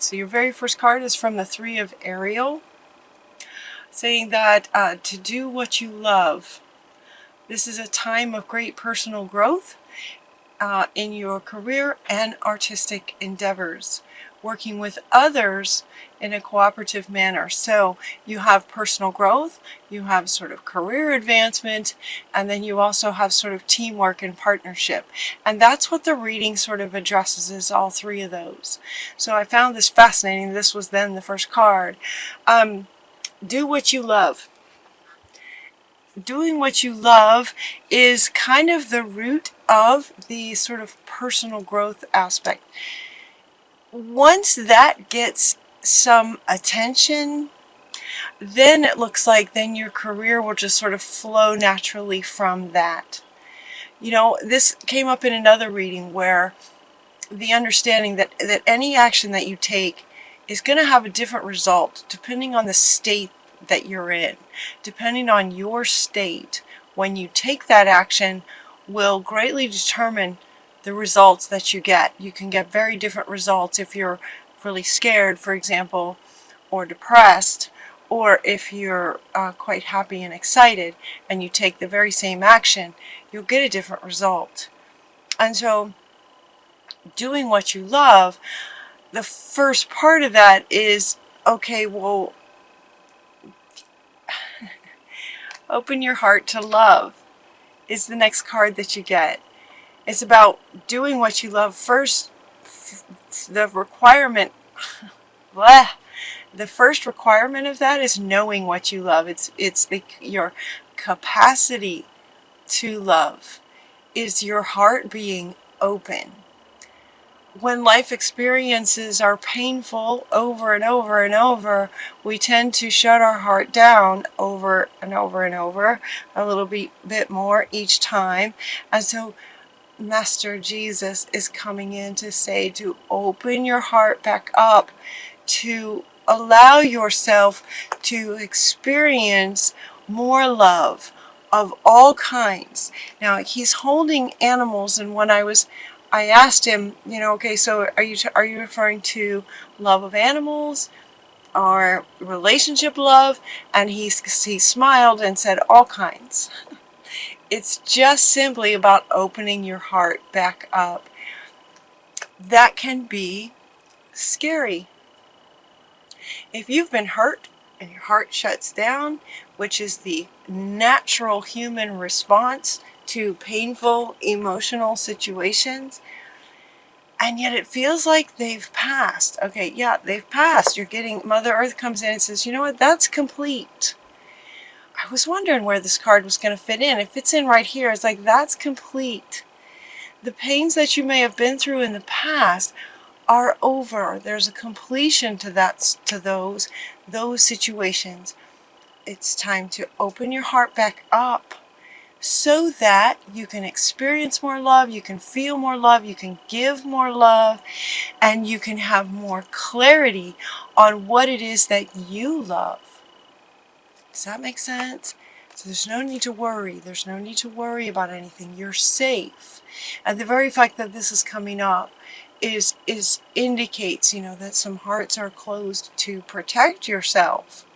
So your very first card is from the Three of Ariel, saying that to do what you love. This is a time of great personal growth in your career and artistic endeavors, working with others in a cooperative manner. So you have personal growth, you have sort of career advancement, and then you also have sort of teamwork and partnership. And that's what the reading sort of addresses, is all three of those. So I found this fascinating. This was then the first card. Do what you love. Doing what you love is kind of the root of the sort of personal growth aspect. Once that gets some attention, then it looks like then your career will just sort of flow naturally from that. You know, this came up in another reading where the understanding that any action that you take is going to have a different result depending on the state that you're in. Depending on your state, when you take that action, will greatly determine the results that you get. You can get very different results if you're really scared, for example, or depressed, or if you're quite happy and excited and you take the very same action, you'll get a different result. And so doing what you love, the first part of that is, okay, well, open your heart to love is the next card that you get. It's about doing what you love first. The requirement, the first requirement of that is knowing what you love. It's your capacity to love. Is your heart being open. When life experiences are painful over and over and over, we tend to shut our heart down over and over and over, a little bit more each time. And so Master Jesus is coming in to say to open your heart back up, to allow yourself to experience more love of all kinds. Now, he's holding animals, and when I asked him, you know, okay, so are you referring to love of animals or relationship love? And he smiled and said all kinds. It's just simply about opening your heart back up. That can be scary. If you've been hurt and your heart shuts down, which is the natural human response to painful emotional situations, and yet it feels like they've passed. Okay, yeah, they've passed. Mother Earth comes in and says, you know what, that's complete. I was wondering where this card was going to fit in. It fits in right here. It's like, that's complete. The pains that you may have been through in the past are over. There's a completion to those situations. It's time to open your heart back up so that you can experience more love, you can feel more love, you can give more love, and you can have more clarity on what it is that you love. Does that make sense? So there's no need to worry. There's no need to worry about anything. You're safe. And the very fact that this is coming up indicates, you know, that some hearts are closed to protect yourself.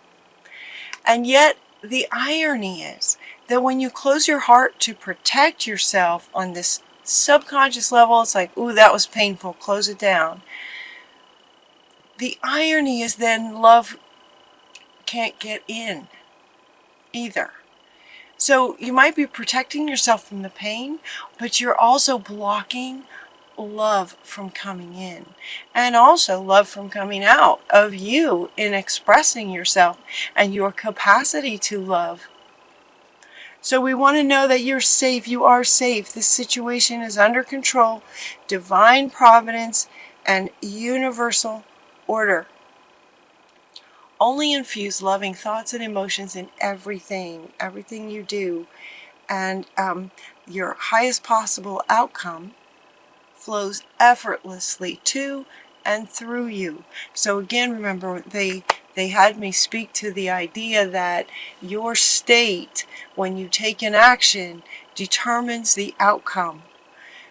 And yet the irony is that when you close your heart to protect yourself on this subconscious level, it's like, ooh, that was painful, close it down. The irony is then love can't get in either. So you might be protecting yourself from the pain, but you're also blocking love from coming in, and also love from coming out of you in expressing yourself and your capacity to love. So we want to know that you're safe. You are safe. This situation is under control, divine providence, and universal order. Only infuse loving thoughts and emotions in everything you do, and your highest possible outcome flows effortlessly to and through you. So again, remember, they had me speak to the idea that your state, when you take an action, determines the outcome.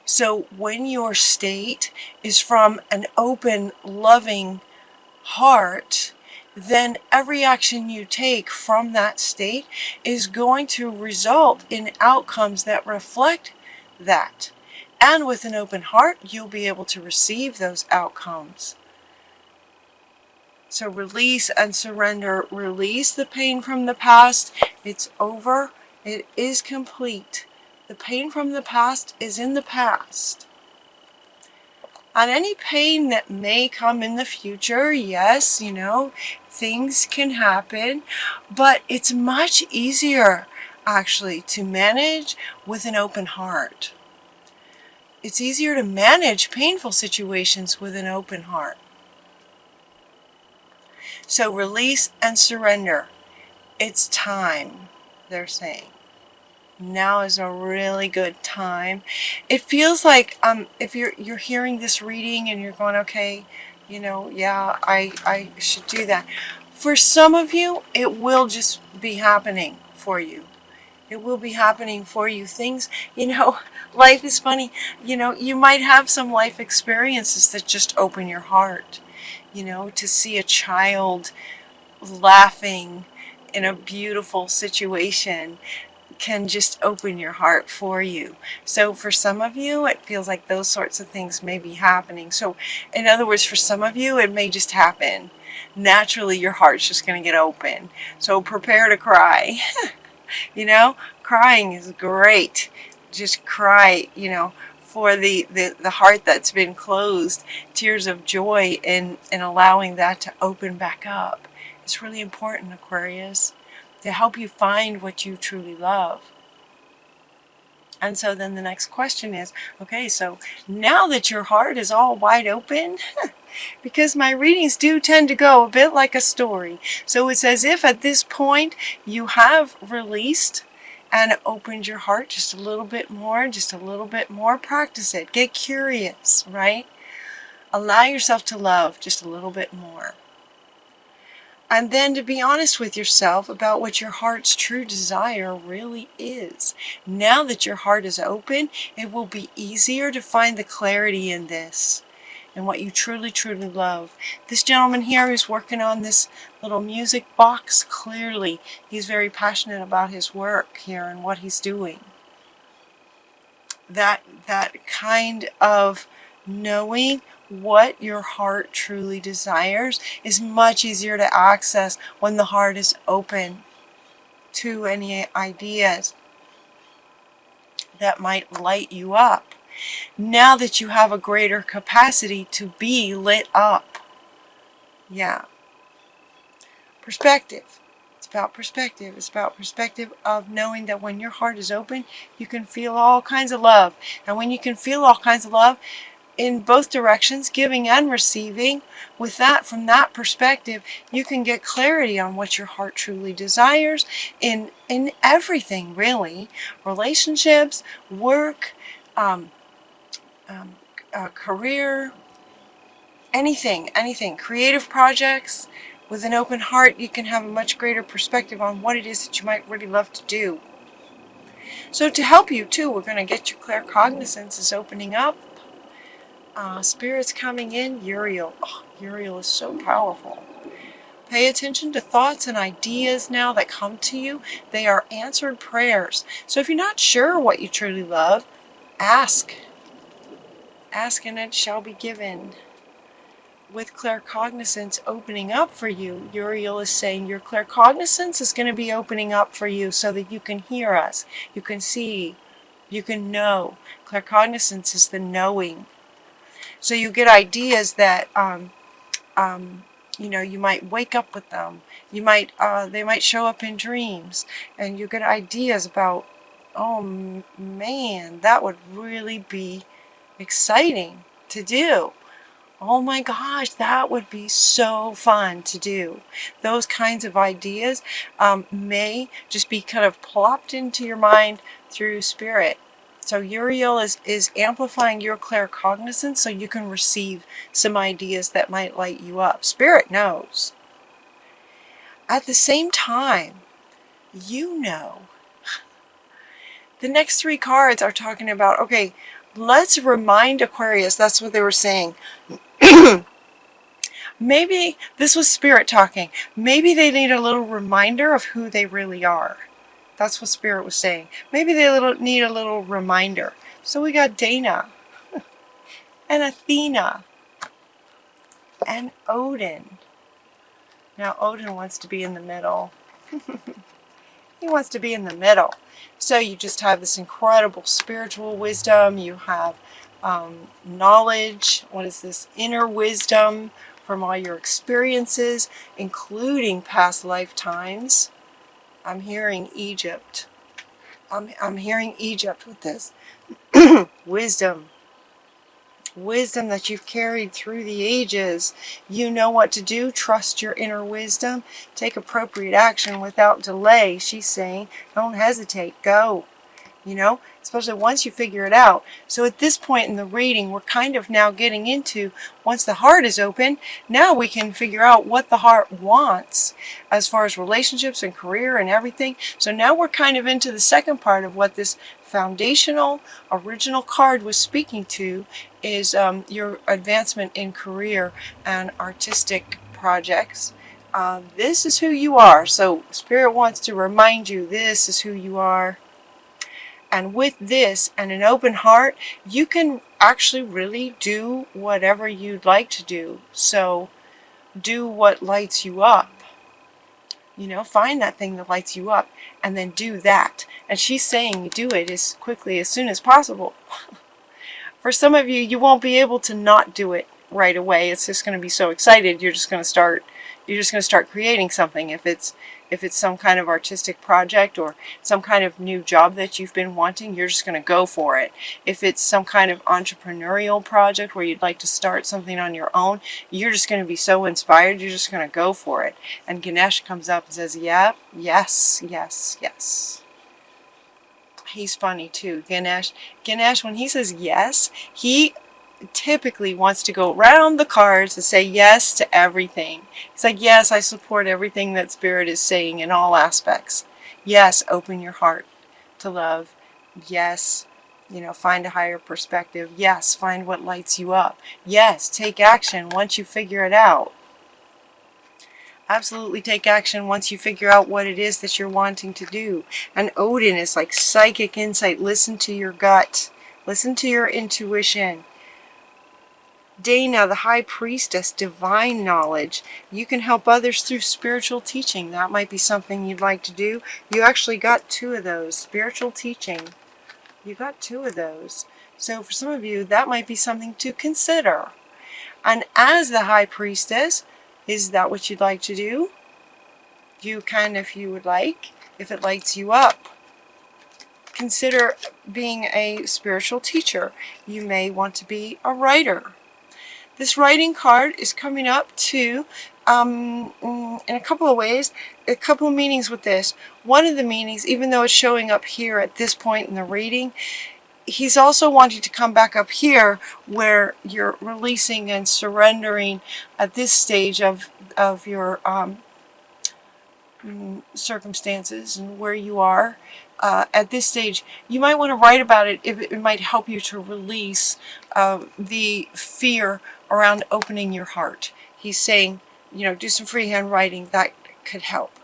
So when your state is from an open, loving heart, then every action you take from that state is going to result in outcomes that reflect that. And with an open heart, you'll be able to receive those outcomes. So release and surrender. Release the pain from the past. It's over. It is complete. The pain from the past is in the past. And any pain that may come in the future, yes, things can happen, but it's much easier actually to manage with an open heart. It's easier to manage painful situations with an open heart. So release and surrender. It's time, they're saying. Now is a really good time. It feels like if you're hearing this reading and you're going, okay, yeah, I should do that. For some of you, it will just be happening for you. It will be happening for you. Things, life is funny. You might have some life experiences that just open your heart. To see a child laughing in a beautiful situation can just open your heart for you. So for some of you, it feels like those sorts of things may be happening. So in other words, for some of you, it may just happen. Naturally, your heart's just going to get open. So prepare to cry. Crying is great. Just cry, for the heart that's been closed. Tears of joy and allowing that to open back up. It's really important, Aquarius, to help you find what you truly love. And so then the next question is, okay, so now that your heart is all wide open, because my readings do tend to go a bit like a story. So it's as if at this point you have released and opened your heart just a little bit more, practice it. Get curious, right? Allow yourself to love just a little bit more. And then to be honest with yourself about what your heart's true desire really is. Now that your heart is open, it will be easier to find the clarity in this and what you truly, truly love. This gentleman here who's working on this little music box, clearly he's very passionate about his work here and what he's doing. That kind of knowing what your heart truly desires is much easier to access when the heart is open to any ideas that might light you up. Now that you have a greater capacity to be lit up. Yeah. Perspective. It's about perspective. It's about perspective of knowing that when your heart is open, you can feel all kinds of love. And when you can feel all kinds of love, in both directions, giving and receiving, from that perspective, you can get clarity on what your heart truly desires in everything, really. Relationships, work, career, anything, creative projects. With an open heart, you can have a much greater perspective on what it is that you might really love to do. So to help you too, we're going to get your claircognizance is opening up. Spirits coming in. Uriel. Oh, Uriel is so powerful. Pay attention to thoughts and ideas now that come to you. They are answered prayers. So if you're not sure what you truly love, ask. Ask and it shall be given. With claircognizance opening up for you, Uriel is saying your claircognizance is going to be opening up for you so that you can hear us, you can see, you can know. Claircognizance is the knowing. So you get ideas that, you might wake up with them. They might show up in dreams, and you get ideas about, oh man, that would really be exciting to do. Oh my gosh, that would be so fun to do. Those kinds of ideas may just be kind of plopped into your mind through spirit. So Uriel is amplifying your claircognizance so you can receive some ideas that might light you up. Spirit knows. At the same time, the next three cards are talking about, okay, let's remind Aquarius, that's what they were saying. Maybe this was Spirit talking. Maybe they need a little reminder of who they really are. That's what Spirit was saying. Maybe they need a little reminder. So we got Dana and Athena and Odin. Now Odin wants to be in the middle. He wants to be in the middle. So you just have this incredible spiritual wisdom. You have knowledge. What is this? Inner wisdom from all your experiences, including past lifetimes. I'm hearing Egypt. I'm hearing Egypt with this. Wisdom. Wisdom that you've carried through the ages. You know what to do. Trust your inner wisdom. Take appropriate action without delay. She's saying, don't hesitate. Go. You know, especially once you figure it out. So at this point in the reading, we're kind of now getting into, once the heart is open, now we can figure out what the heart wants as far as relationships and career and everything. So now we're kind of into the second part of what this foundational original card was speaking to, is your advancement in career and artistic projects. This is who you are. So Spirit wants to remind you, this is who you are. And with this and an open heart, you can actually really do whatever you'd like to do. So do what lights you up. You know, find that thing that lights you up and then do that. And she's saying do it as quickly, as soon as possible. For some of you, you won't be able to not do it right away. It's just going to be so excited. You're just going to start creating something. If it's some kind of artistic project or some kind of new job that you've been wanting, you're just going to go for it. If it's some kind of entrepreneurial project where you'd like to start something on your own, you're just going to be so inspired, you're just going to go for it. And Ganesh comes up and says, yeah, yes, yes, yes. He's funny too, Ganesh. Ganesh, when he says yes, he typically wants to go around the cards and say yes to everything. It's like, yes, I support everything that Spirit is saying in all aspects. Yes, open your heart to love. Yes, you know, find a higher perspective. Yes, find what lights you up. Yes, take action once you figure it out. Absolutely take action once you figure out what it is that you're wanting to do. And Odin is like psychic insight. Listen to your gut. Listen to your intuition. Dana, the High Priestess, divine knowledge. You can help others through spiritual teaching. That might be something you'd like to do. You actually got 2 of those. Spiritual teaching. You got 2 of those. So for some of you, that might be something to consider. And as the High Priestess, is that what you'd like to do? You can if you would like, if it lights you up. Consider being a spiritual teacher. You may want to be a writer. This writing card is coming up to, in a couple of ways, a couple of meanings with this. One of the meanings, even though it's showing up here at this point in the reading, he's also wanting to come back up here where you're releasing and surrendering at this stage of your circumstances and where you are. At this stage, you might want to write about it if it might help you to release the fear around opening your heart. He's saying, you know, do some freehand writing. That could help.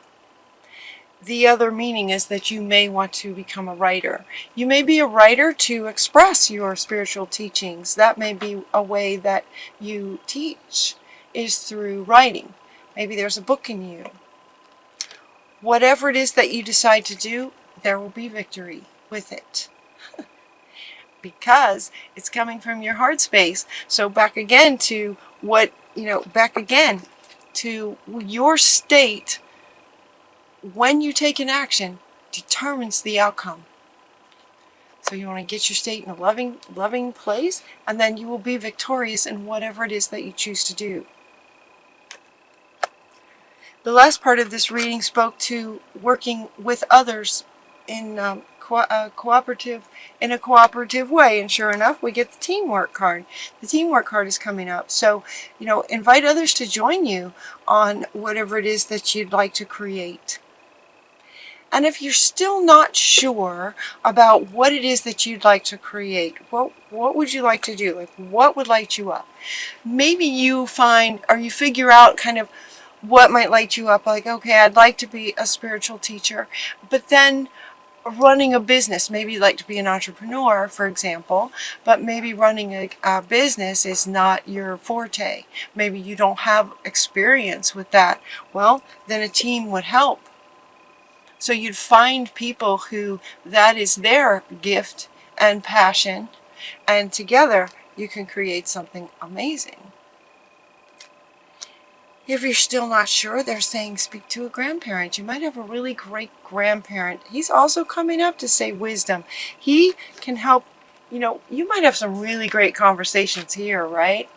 The other meaning is that you may want to become a writer. You may be a writer to express your spiritual teachings. That may be a way that you teach, is through writing. Maybe there's a book in you. Whatever it is that you decide to do, there will be victory with it. Because it's coming from your heart space. So back again to what, you know, back again to your state when you take an action determines the outcome. So you want to get your state in a loving place, and then you will be victorious in whatever it is that you choose to do. The last part of this reading spoke to working with others in a cooperative way, and sure enough, we get the teamwork card. The teamwork card is coming up. So, you know, invite others to join you on whatever it is that you'd like to create. And if you're still not sure about what it is that you'd like to create, what would you like to do? Like, what would light you up? Maybe you find, or you figure out kind of what might light you up. Like, okay, I'd like to be a spiritual teacher, but then running a business, maybe you'd like to be an entrepreneur, for example, but maybe running a business is not your forte. Maybe you don't have experience with that. Well, then a team would help. So you'd find people who that is their gift and passion, and together you can create something amazing. If you're still not sure, they're saying speak to a grandparent. You might have a really great grandparent. He's also coming up to say wisdom. He can help, you might have some really great conversations here, right?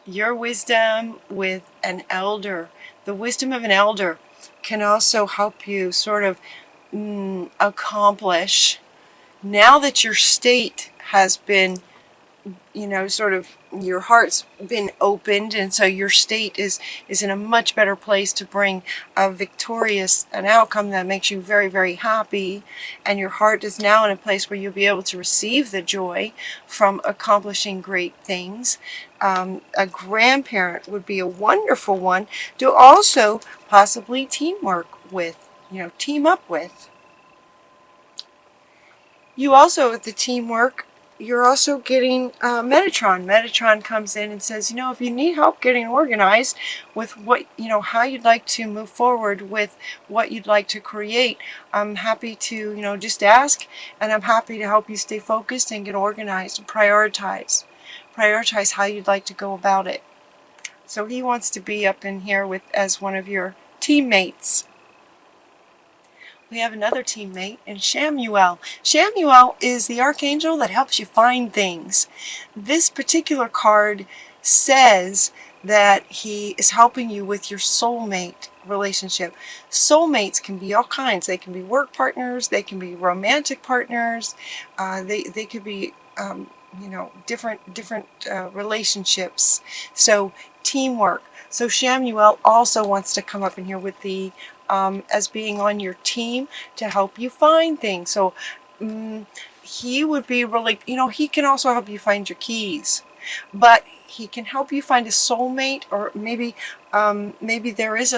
Your wisdom with an elder, the wisdom of an elder can also help you sort of accomplish, now that your state has been, sort of your heart's been opened, and so your state is in a much better place to bring an outcome that makes you very, very happy, and your heart is now in a place where you'll be able to receive the joy from accomplishing great things. A grandparent would be a wonderful one to also possibly team up with. You also, with the teamwork, you're also getting Metatron. Metatron comes in and says, if you need help getting organized with what, how you'd like to move forward with what you'd like to create, I'm happy to, just ask, and I'm happy to help you stay focused and get organized and prioritize. Prioritize how you'd like to go about it. So he wants to be up in here as one of your teammates. We have another teammate in Shamuel. Shamuel is the archangel that helps you find things. This particular card says that he is helping you with your soulmate relationship. Soulmates can be all kinds. They can be work partners, they can be romantic partners, they could be different relationships. So teamwork. So Shamuel also wants to come up in here with the as being on your team to help you find things. So he would be really, he can also help you find your keys, but he can help you find a soulmate, or maybe there is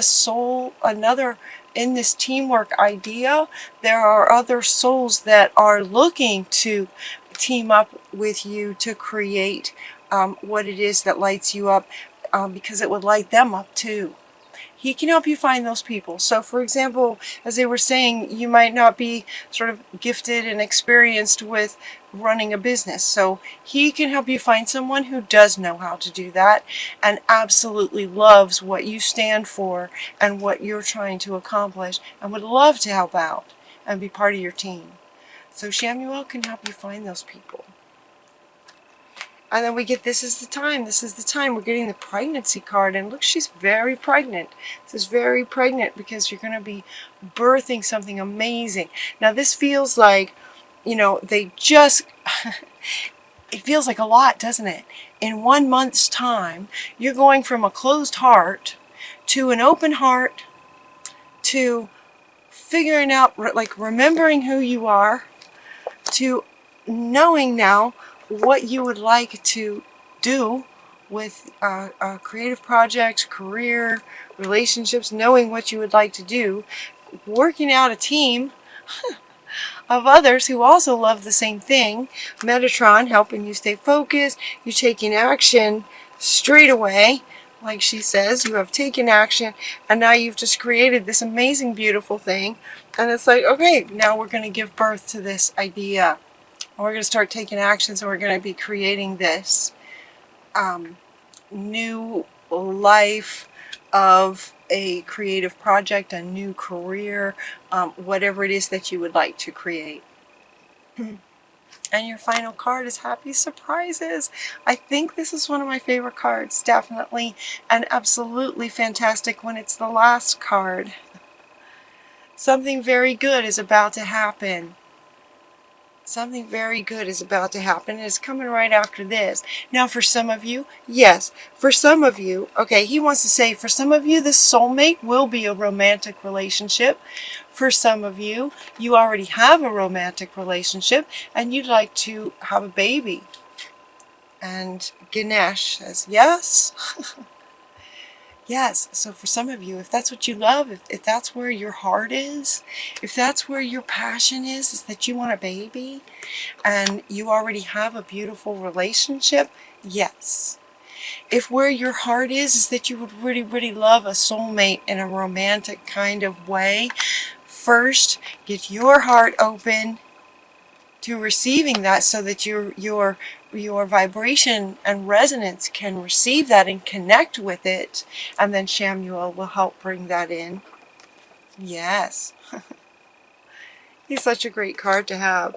another in this teamwork idea. There are other souls that are looking to team up with you to create what it is that lights you up, because it would light them up too. He can help you find those people. So for example, as they were saying, you might not be sort of gifted and experienced with running a business. So he can help you find someone who does know how to do that and absolutely loves what you stand for and what you're trying to accomplish and would love to help out and be part of your team. So Shamuel can help you find those people. And then we get this is the time. We're getting the pregnancy card, and look, she's very pregnant. This is very pregnant because you're going to be birthing something amazing. Now this feels like, they just, it feels like a lot, doesn't it? In 1 month's time, you're going from a closed heart to an open heart to figuring out, like remembering who you are, to knowing now what you would like to do with creative projects, career, relationships, knowing what you would like to do, working out a team of others who also love the same thing. Metatron helping you stay focused. You're taking action straight away. Like she says, you have taken action, and now you've just created this amazing, beautiful thing. And it's like, okay, now we're going to give birth to this idea. We're going to start taking actions, and we're going to be creating this new life of a creative project, a new career, whatever it is that you would like to create. And your final card is Happy Surprises. I think this is one of my favorite cards, definitely, and absolutely fantastic when it's the last card. Something very good is about to happen. Something very good is about to happen, and it's coming right after this. Now for some of you, yes, for some of you, okay, he wants to say for some of you this soulmate will be a romantic relationship. For some of you, you already have a romantic relationship and you'd like to have a baby. And Ganesh says, yes. Yes. So for some of you, if that's what you love, if that's where your heart is, if that's where your passion is that you want a baby and you already have a beautiful relationship, yes. If where your heart is that you would really, really love a soulmate in a romantic kind of way, first get your heart open to receiving that so that your vibration and resonance can receive that and connect with it, and then Shamuel will help bring that in. Yes. He's such a great card to have.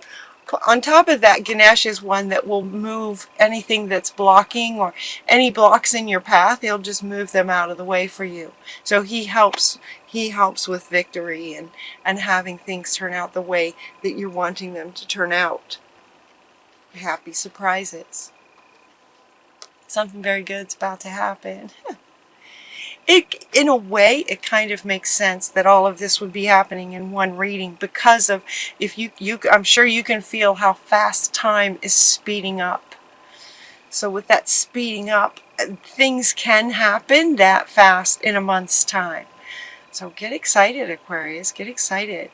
On top of that, Ganesh is one that will move anything that's blocking or any blocks in your path. He'll just move them out of the way for you. So he helps with victory and having things turn out the way that you're wanting them to turn out. Happy surprises. Something very good's about to happen. In a way, it kind of makes sense that all of this would be happening in one reading because of, if I'm sure you can feel how fast time is speeding up. So with that speeding up, things can happen that fast in a month's time. So get excited, Aquarius, get excited.